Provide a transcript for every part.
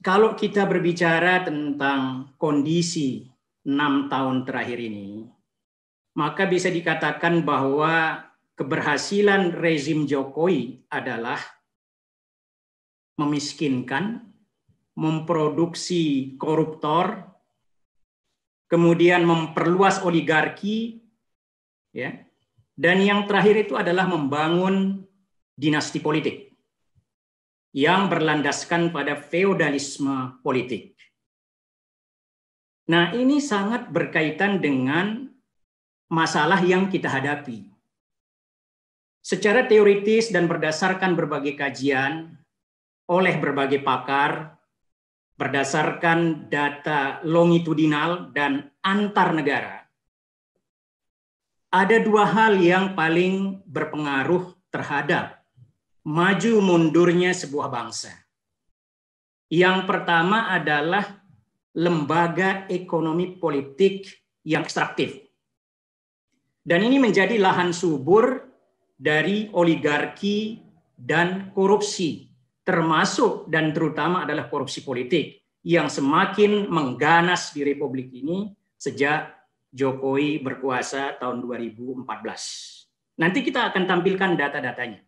Kalau kita berbicara tentang kondisi 6 tahun terakhir ini, maka bisa dikatakan bahwa keberhasilan rezim Jokowi adalah memiskinkan, memproduksi koruptor, kemudian memperluas oligarki, ya, dan yang terakhir itu adalah membangun dinasti politik yang berlandaskan pada feodalisme politik. Nah, ini sangat berkaitan dengan masalah yang kita hadapi. Secara teoritis dan berdasarkan berbagai kajian oleh berbagai pakar, berdasarkan data longitudinal dan antar negara, ada dua hal yang paling berpengaruh terhadap maju mundurnya sebuah bangsa. Yang pertama adalah lembaga ekonomi politik yang ekstraktif. Dan ini menjadi lahan subur dari oligarki dan korupsi, termasuk dan terutama adalah korupsi politik yang semakin mengganas di Republik ini sejak Jokowi berkuasa tahun 2014. Nanti kita akan tampilkan data-datanya.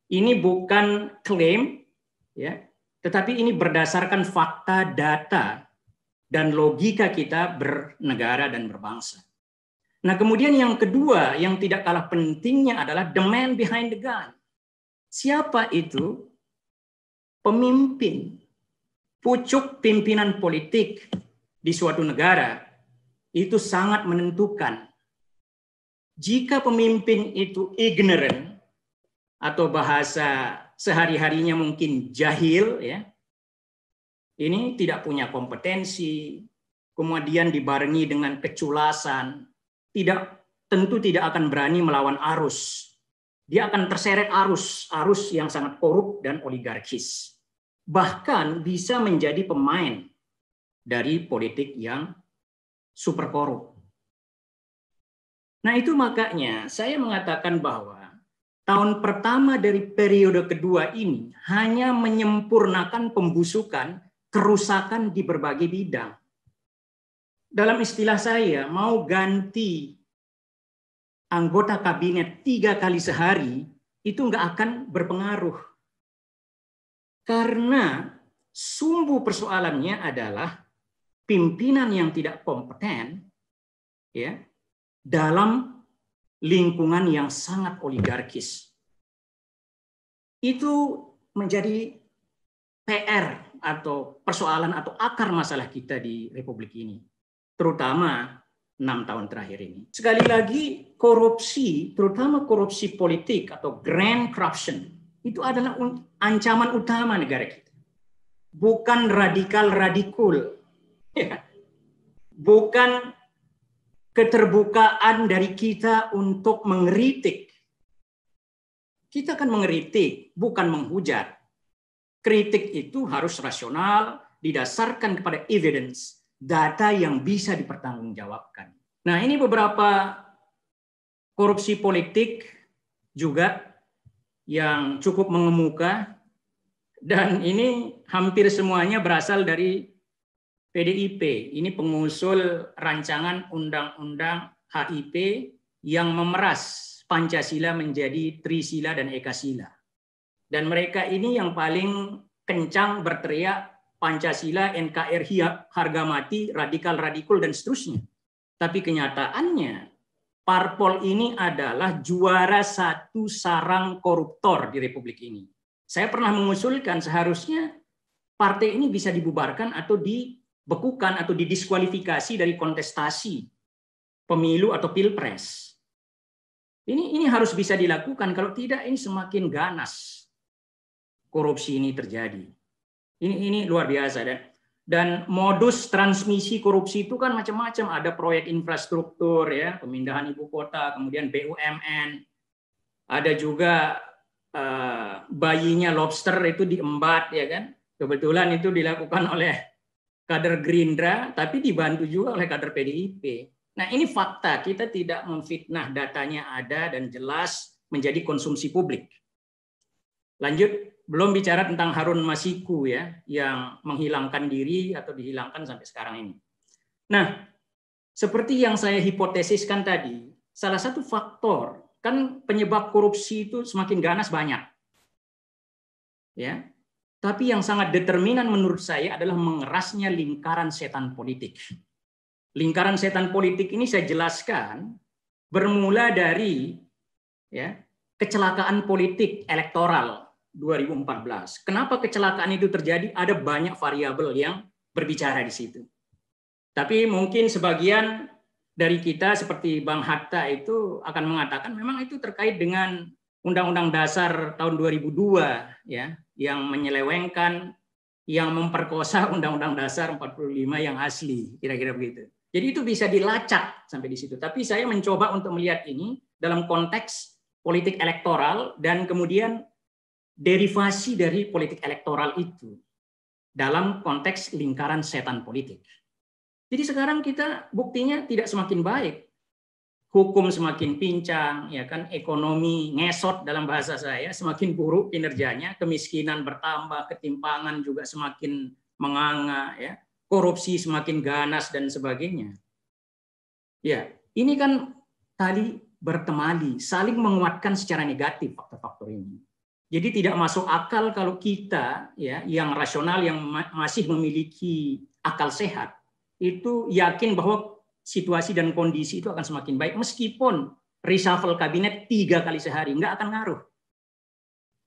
Ini bukan klaim, ya, tetapi ini berdasarkan fakta, data, dan logika kita bernegara dan berbangsa. Nah, kemudian yang kedua yang tidak kalah pentingnya adalah the man behind the gun. Siapa itu? Pemimpin, pucuk pimpinan politik di suatu negara itu sangat menentukan. Jika pemimpin itu ignorant atau bahasa sehari-harinya mungkin jahil, ya, ini tidak punya kompetensi, kemudian dibarengi dengan keculasan, tentu tidak akan berani melawan arus. Dia akan terseret arus yang sangat korup dan oligarkis. Bahkan bisa menjadi pemain dari politik yang super korup. Nah, itu makanya saya mengatakan bahwa tahun pertama dari periode kedua ini hanya menyempurnakan pembusukan, kerusakan di berbagai bidang. Dalam istilah saya, mau ganti anggota kabinet 3 kali sehari, itu nggak akan berpengaruh. Karena sumbu persoalannya adalah pimpinan yang tidak kompeten, ya, dalam lingkungan yang sangat oligarkis. Itu menjadi PR atau persoalan atau akar masalah kita di Republik ini, terutama 6 tahun terakhir ini. Sekali lagi, korupsi, terutama korupsi politik atau grand corruption, itu adalah ancaman utama negara kita. Bukan radikal-radikul, ya. Bukan keterbukaan dari kita untuk mengkritik. Kita akan mengkritik, bukan menghujat. Kritik itu harus rasional, didasarkan kepada evidence, data yang bisa dipertanggungjawabkan. Nah, ini beberapa korupsi politik juga yang cukup mengemuka, dan ini hampir semuanya berasal dari PDIP. Ini pengusul rancangan undang-undang HIP yang memeras Pancasila menjadi Trisila dan Ekasila. Dan mereka ini yang paling kencang berteriak Pancasila, NKRI, harga mati, radikal-radikul, dan seterusnya. Tapi kenyataannya, parpol ini adalah juara satu sarang koruptor di Republik ini. Saya pernah mengusulkan seharusnya partai ini bisa dibubarkan atau dibekukan atau didiskualifikasi dari kontestasi pemilu atau pilpres. Ini harus bisa dilakukan, kalau tidak ini semakin ganas korupsi ini terjadi. Ini luar biasa, dan modus transmisi korupsi itu kan macam-macam. Ada proyek infrastruktur, ya, pemindahan ibu kota, kemudian BUMN. Ada juga bayinya lobster itu diembat, ya kan. Kebetulan itu dilakukan oleh kader Gerindra, tapi dibantu juga oleh kader PDIP. Nah, ini fakta, kita tidak memfitnah, datanya ada dan jelas menjadi konsumsi publik. Lanjut, belum bicara tentang Harun Masiku ya, yang menghilangkan diri atau dihilangkan sampai sekarang ini. Nah, seperti yang saya hipotesiskan tadi, salah satu faktor kan penyebab korupsi itu semakin ganas banyak. Ya. Tapi yang sangat determinan menurut saya adalah mengerasnya lingkaran setan politik. Lingkaran setan politik ini saya jelaskan bermula dari ya, kecelakaan politik elektoral 2014. Kenapa kecelakaan itu terjadi? Ada banyak variabel yang berbicara di situ. Tapi mungkin sebagian dari kita seperti Bang Hatta itu akan mengatakan memang itu terkait dengan Undang-Undang Dasar tahun 2002 ya, yang menyelewengkan, yang memperkosa Undang-Undang Dasar 45 yang asli, kira-kira begitu. Jadi itu bisa dilacak sampai di situ. Tapi saya mencoba untuk melihat ini dalam konteks politik elektoral dan kemudian derivasi dari politik elektoral itu dalam konteks lingkaran setan politik. Jadi sekarang kita buktinya tidak semakin baik. Hukum semakin pincang, ya kan, ekonomi ngesot dalam bahasa saya, semakin buruk kinerjanya, kemiskinan bertambah, ketimpangan juga semakin menganga, ya, korupsi semakin ganas dan sebagainya. Ya, ini kan tadi bertemali, saling menguatkan secara negatif faktor-faktor ini. Jadi tidak masuk akal kalau kita, ya, yang rasional, yang masih memiliki akal sehat, itu yakin bahwa situasi dan kondisi itu akan semakin baik meskipun reshuffle kabinet 3 kali sehari, nggak akan ngaruh.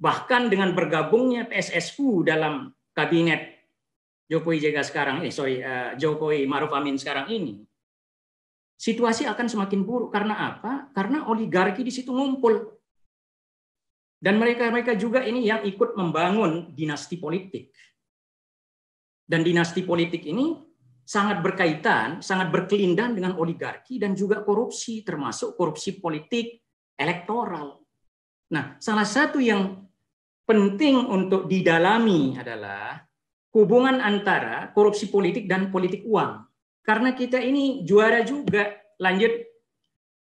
Bahkan dengan bergabungnya PSSU dalam kabinet Jokowi JK sekarang, Jokowi Maruf Amin sekarang ini, situasi akan semakin buruk. Karena apa? Karena oligarki di situ ngumpul. Dan mereka juga ini yang ikut membangun dinasti politik. Dan dinasti politik ini sangat berkaitan, sangat berkelindan dengan oligarki dan juga korupsi, termasuk korupsi politik elektoral. Nah, salah satu yang penting untuk didalami adalah hubungan antara korupsi politik dan politik uang. Karena kita ini juara juga. Lanjut,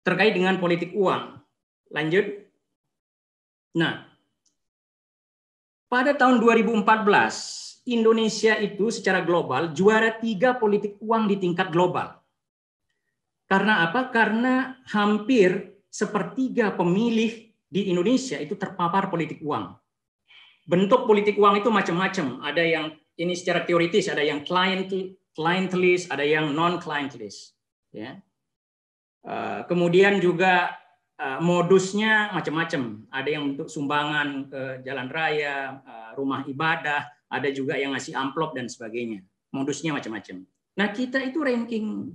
terkait dengan politik uang. Lanjut. Nah, pada tahun 2014, Indonesia itu secara global juara 3 politik uang di tingkat global. Karena apa? Karena hampir sepertiga pemilih di Indonesia itu terpapar politik uang. Bentuk politik uang itu macam-macam. Ada yang ini secara teoritis, ada yang clientelis, ada yang non-clientelis. Ya. Kemudian juga modusnya macam-macam. Ada yang bentuk sumbangan ke jalan raya, rumah ibadah, ada juga yang ngasih amplop dan sebagainya. Modusnya macam-macam. Nah, kita itu ranking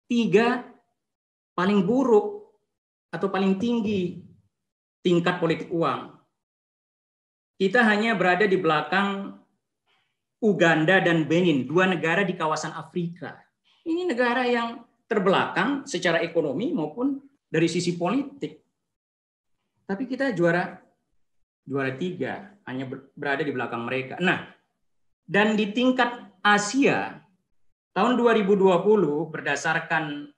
3 paling buruk atau paling tinggi tingkat politik uang. Kita hanya berada di belakang Uganda dan Benin, 2 negara di kawasan Afrika. Ini negara yang terbelakang secara ekonomi maupun dari sisi politik. Tapi kita juara 3, hanya berada di belakang mereka. Nah, dan di tingkat Asia, tahun 2020 berdasarkan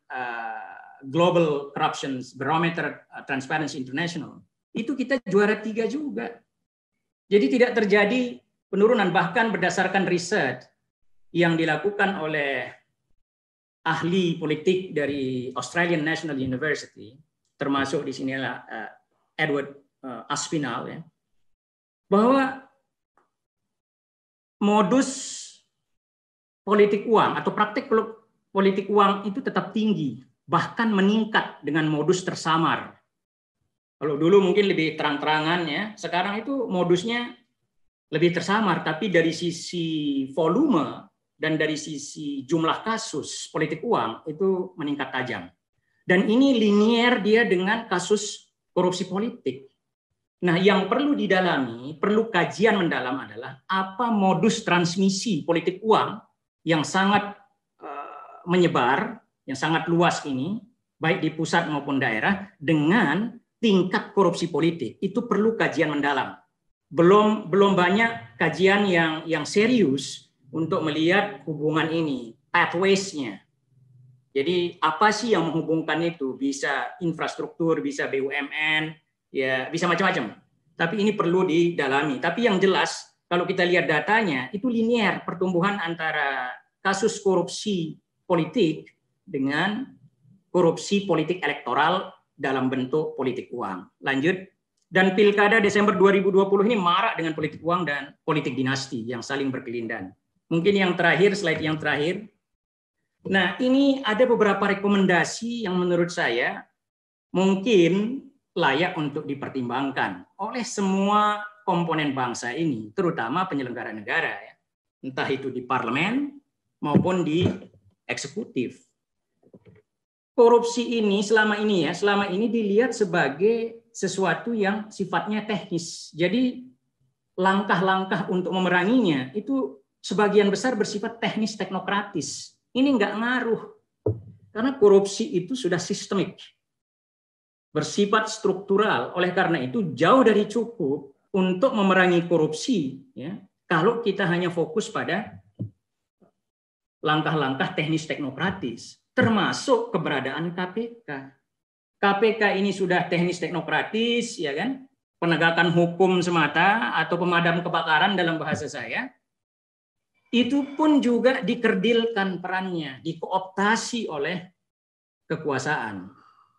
Global Corruption Barometer Transparency International, itu kita juara 3 juga. Jadi tidak terjadi penurunan, bahkan berdasarkan riset yang dilakukan oleh ahli politik dari Australian National University, termasuk di sinilah Edward Aspinall, ya, bahwa modus politik uang atau praktik politik uang itu tetap tinggi, bahkan meningkat dengan modus tersamar. Kalau dulu mungkin lebih terang-terangan, ya, sekarang itu modusnya lebih tersamar, tapi dari sisi volume dan dari sisi jumlah kasus politik uang itu meningkat tajam. Dan ini linier dia dengan kasus korupsi politik. Nah, yang perlu didalami, perlu kajian mendalam adalah apa modus transmisi politik uang yang sangat menyebar, yang sangat luas ini, baik di pusat maupun daerah, dengan tingkat korupsi politik. Itu perlu kajian mendalam. Belum banyak kajian yang serius untuk melihat hubungan ini, pathways-nya. Jadi apa sih yang menghubungkan itu? Bisa infrastruktur, bisa BUMN, ya bisa macam-macam. Tapi ini perlu didalami. Tapi yang jelas, kalau kita lihat datanya, itu linear pertumbuhan antara kasus korupsi politik dengan korupsi politik elektoral dalam bentuk politik uang. Lanjut. Dan pilkada Desember 2020 ini marak dengan politik uang dan politik dinasti yang saling berkelindan. Mungkin yang terakhir, slide yang terakhir. Nah, ini ada beberapa rekomendasi yang menurut saya mungkin layak untuk dipertimbangkan oleh semua komponen bangsa ini, terutama penyelenggara negara, ya. Entah itu di parlemen maupun di eksekutif. Korupsi ini selama ini dilihat sebagai sesuatu yang sifatnya teknis. Jadi langkah-langkah untuk memeranginya itu sebagian besar bersifat teknis teknokratis. Ini nggak ngaruh karena korupsi itu sudah sistemik, bersifat struktural. Oleh karena itu jauh dari cukup untuk memerangi korupsi, ya, kalau kita hanya fokus pada langkah-langkah teknis teknokratis, termasuk keberadaan KPK. KPK ini sudah teknis teknokratis, ya kan? Penegakan hukum semata atau pemadam kebakaran dalam bahasa saya. Itu pun juga dikerdilkan perannya, dikooptasi oleh kekuasaan.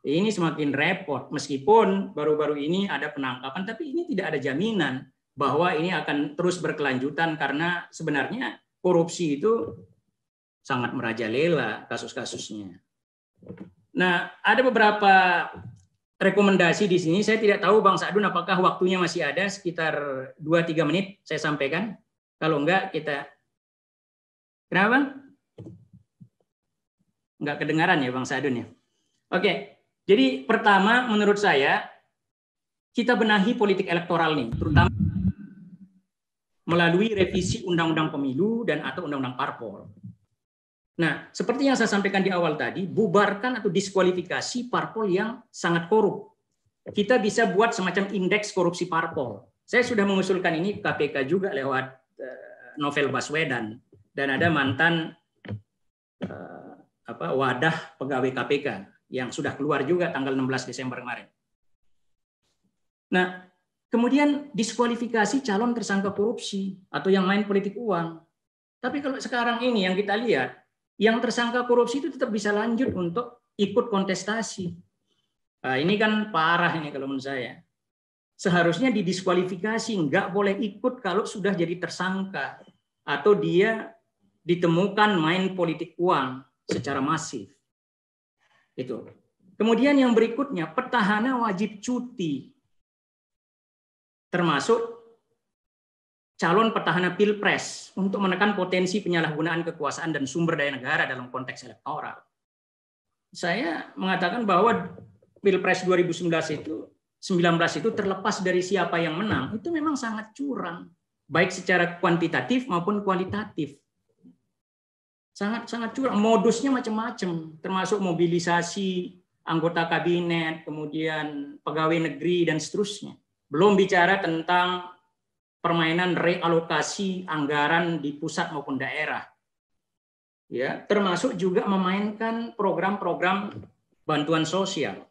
Ini semakin repot, meskipun baru-baru ini ada penangkapan, tapi ini tidak ada jaminan bahwa ini akan terus berkelanjutan karena sebenarnya korupsi itu sangat merajalela kasus-kasusnya. Nah, ada beberapa rekomendasi di sini. Saya tidak tahu Bang Sa'dun apakah waktunya masih ada sekitar 2-3 menit saya sampaikan. Kalau enggak kita... Kenapa? Enggak kedengaran ya Bang Sa'dun ya? Oke. Jadi pertama menurut saya kita benahi politik elektoral nih, terutama melalui revisi Undang-Undang Pemilu dan atau Undang-Undang Parpol. Nah, seperti yang saya sampaikan di awal tadi, bubarkan atau diskualifikasi parpol yang sangat korup. Kita bisa buat semacam indeks korupsi parpol. Saya sudah mengusulkan ini KPK juga lewat Novel Baswedan dan ada mantan wadah pegawai KPK yang sudah keluar juga tanggal 16 Desember kemarin. Nah, kemudian diskualifikasi calon tersangka korupsi atau yang main politik uang. Tapi kalau sekarang ini yang kita lihat, yang tersangka korupsi itu tetap bisa lanjut untuk ikut kontestasi. Nah, ini kan parah ini kalau menurut saya. Seharusnya didiskualifikasi, nggak boleh ikut kalau sudah jadi tersangka atau dia ditemukan main politik uang secara masif. Itu. Kemudian yang berikutnya, petahana wajib cuti, termasuk calon petahana pilpres untuk menekan potensi penyalahgunaan kekuasaan dan sumber daya negara dalam konteks elektoral. Saya mengatakan bahwa pilpres 2019 itu terlepas dari siapa yang menang, itu memang sangat curang, baik secara kuantitatif maupun kualitatif. Sangat curang, modusnya macam-macam, termasuk mobilisasi anggota kabinet, kemudian pegawai negeri dan seterusnya. Belum bicara tentang permainan realokasi anggaran di pusat maupun daerah. Ya, termasuk juga memainkan program-program bantuan sosial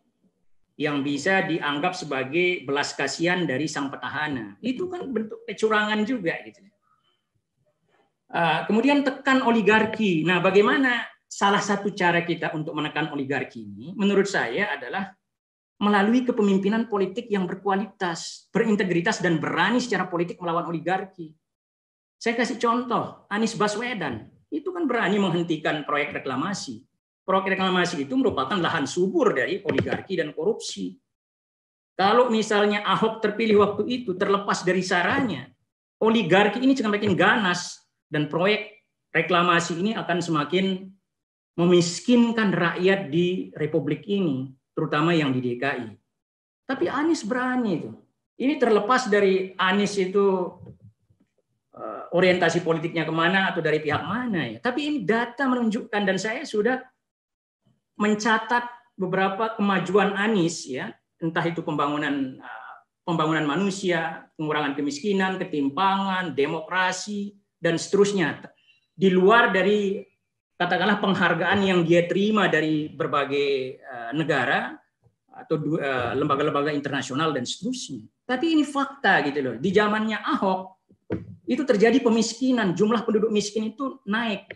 yang bisa dianggap sebagai belas kasihan dari sang petahana. Itu kan bentuk kecurangan juga gitu. Kemudian tekan oligarki. Nah, bagaimana salah satu cara kita untuk menekan oligarki ini menurut saya adalah melalui kepemimpinan politik yang berkualitas, berintegritas dan berani secara politik melawan oligarki. Saya kasih contoh, Anies Baswedan itu kan berani menghentikan proyek reklamasi. Proyek reklamasi itu merupakan lahan subur dari oligarki dan korupsi. Kalau misalnya Ahok terpilih waktu itu, terlepas dari saranya, oligarki ini semakin ganas dan proyek reklamasi ini akan semakin memiskinkan rakyat di Republik ini, terutama yang di DKI. Tapi Anies berani itu. Ini terlepas dari Anies itu orientasi politiknya kemana atau dari pihak mana ya. Tapi ini data menunjukkan dan saya sudah mencatat beberapa kemajuan Anies ya, entah itu pembangunan manusia, pengurangan kemiskinan, ketimpangan, demokrasi dan seterusnya. Di luar dari katakanlah penghargaan yang dia terima dari berbagai negara atau lembaga-lembaga internasional dan seterusnya. Tapi ini fakta gitu loh. Di zamannya Ahok itu terjadi pemiskinan, jumlah penduduk miskin itu naik.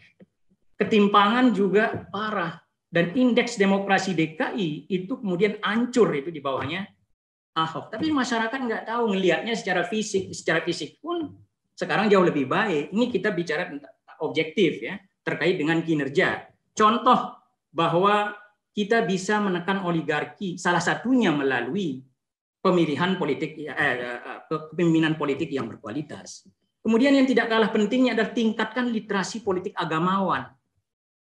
Ketimpangan juga parah. Dan indeks demokrasi DKI itu kemudian hancur itu di bawahnya Ahok. Tapi masyarakat nggak tahu, ngelihatnya secara fisik pun sekarang jauh lebih baik. Ini kita bicara tentang objektif ya, terkait dengan kinerja. Contoh bahwa kita bisa menekan oligarki salah satunya melalui pemilihan politik, kepemimpinan politik yang berkualitas. Kemudian yang tidak kalah pentingnya adalah tingkatkan literasi politik agamawan.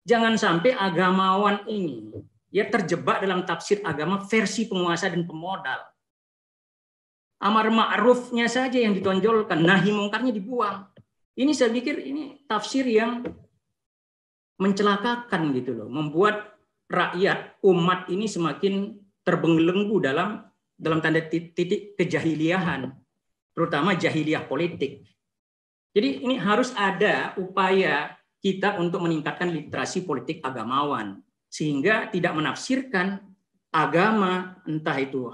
Jangan sampai agamawan ini ya terjebak dalam tafsir agama versi penguasa dan pemodal. Amar ma'rufnya saja yang ditonjolkan, nahi mungkarnya dibuang. Ini saya pikir ini tafsir yang mencelakakan gitu loh, membuat rakyat umat ini semakin terbelenggu dalam tanda titik kejahiliahan, terutama jahiliyah politik. Jadi ini harus ada upaya kita untuk meningkatkan literasi politik agamawan, sehingga tidak menafsirkan agama, entah itu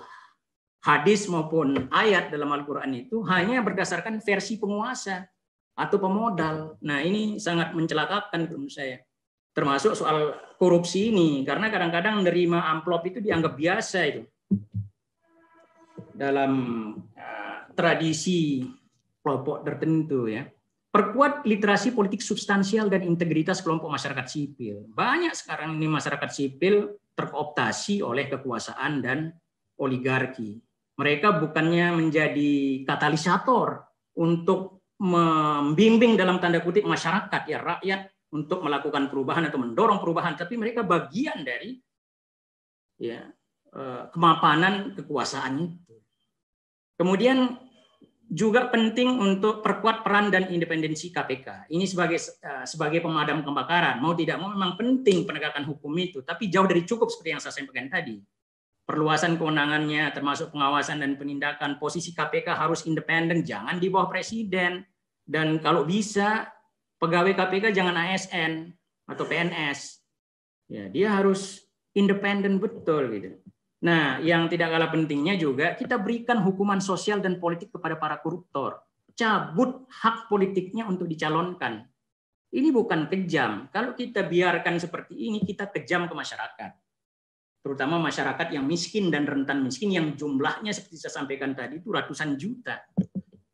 hadis maupun ayat dalam Al-Quran itu hanya berdasarkan versi penguasa atau pemodal. Nah ini sangat mencelakakan menurut saya. Termasuk soal korupsi ini, karena kadang-kadang menerima amplop itu dianggap biasa itu. Dalam tradisi kelompok tertentu ya. Perkuat literasi politik substansial dan integritas kelompok masyarakat sipil. Banyak sekarang ini masyarakat sipil terkooptasi oleh kekuasaan dan oligarki. Mereka bukannya menjadi katalisator untuk membimbing dalam tanda kutip masyarakat ya, rakyat untuk melakukan perubahan atau mendorong perubahan, tapi mereka bagian dari ya kemapanan kekuasaan itu. Kemudian juga penting untuk perkuat peran dan independensi KPK. Ini sebagai pemadam kebakaran. Mau tidak mau memang penting penegakan hukum itu, tapi jauh dari cukup seperti yang saya sampaikan tadi. Perluasan kewenangannya, termasuk pengawasan dan penindakan. Posisi KPK harus independen, jangan di bawah presiden. Dan kalau bisa, pegawai KPK jangan ASN atau PNS. Ya, dia harus independen betul gitu. Nah, yang tidak kalah pentingnya juga kita berikan hukuman sosial dan politik kepada para koruptor. Cabut hak politiknya untuk dicalonkan. Ini bukan kejam. Kalau kita biarkan seperti ini, kita kejam ke masyarakat. Terutama masyarakat yang miskin dan rentan miskin yang jumlahnya seperti saya sampaikan tadi itu ratusan juta.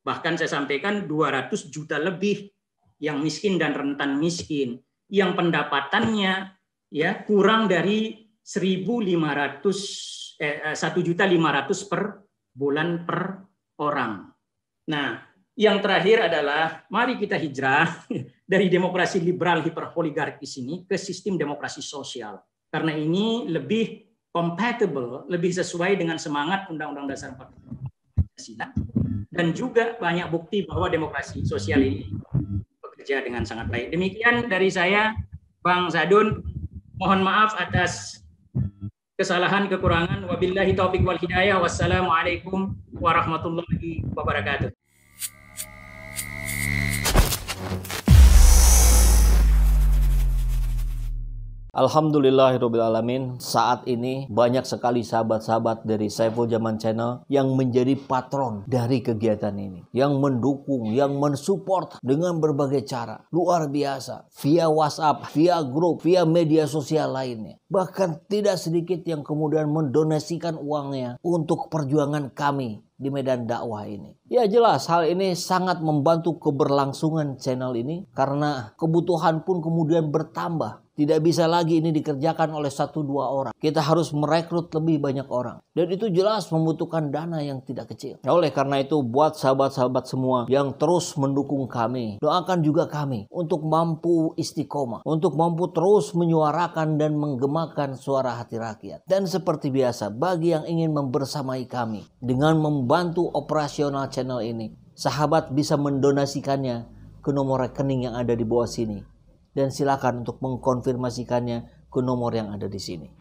Bahkan saya sampaikan 200 juta lebih yang miskin dan rentan miskin. Yang pendapatannya ya kurang dari 1.500 per bulan per orang. Nah, yang terakhir adalah mari kita hijrah dari demokrasi liberal hiperoligarkis ini ke sistem demokrasi sosial. Karena ini lebih compatible, lebih sesuai dengan semangat Undang-Undang Dasar 45 dan juga banyak bukti bahwa demokrasi sosial ini bekerja dengan sangat baik. Demikian dari saya, Bang Sadun. Mohon maaf atas kesalahan, kekurangan. Wabillahi taufiq wal hidayah. Wassalamualaikum warahmatullahi wabarakatuh. Alhamdulillahirrabbilalamin. Saat ini banyak sekali sahabat-sahabat dari Saiful Zaman Channel yang menjadi patron dari kegiatan ini, yang mendukung, yang mensupport dengan berbagai cara. Luar biasa. Via WhatsApp, via grup, via media sosial lainnya. Bahkan tidak sedikit yang kemudian mendonasikan uangnya untuk perjuangan kami di medan dakwah ini. Ya jelas hal ini sangat membantu keberlangsungan channel ini karena kebutuhan pun kemudian bertambah. Tidak bisa lagi ini dikerjakan oleh 1-2 orang. Kita harus merekrut lebih banyak orang. Dan itu jelas membutuhkan dana yang tidak kecil. Nah, oleh karena itu buat sahabat-sahabat semua yang terus mendukung kami, doakan juga kami untuk mampu istiqomah, untuk mampu terus menyuarakan dan menggemakan suara hati rakyat. Dan seperti biasa, bagi yang ingin membersamai kami dengan membantu operasional channel ini, sahabat bisa mendonasikannya ke nomor rekening yang ada di bawah sini. Dan silakan untuk mengkonfirmasikannya ke nomor yang ada di sini.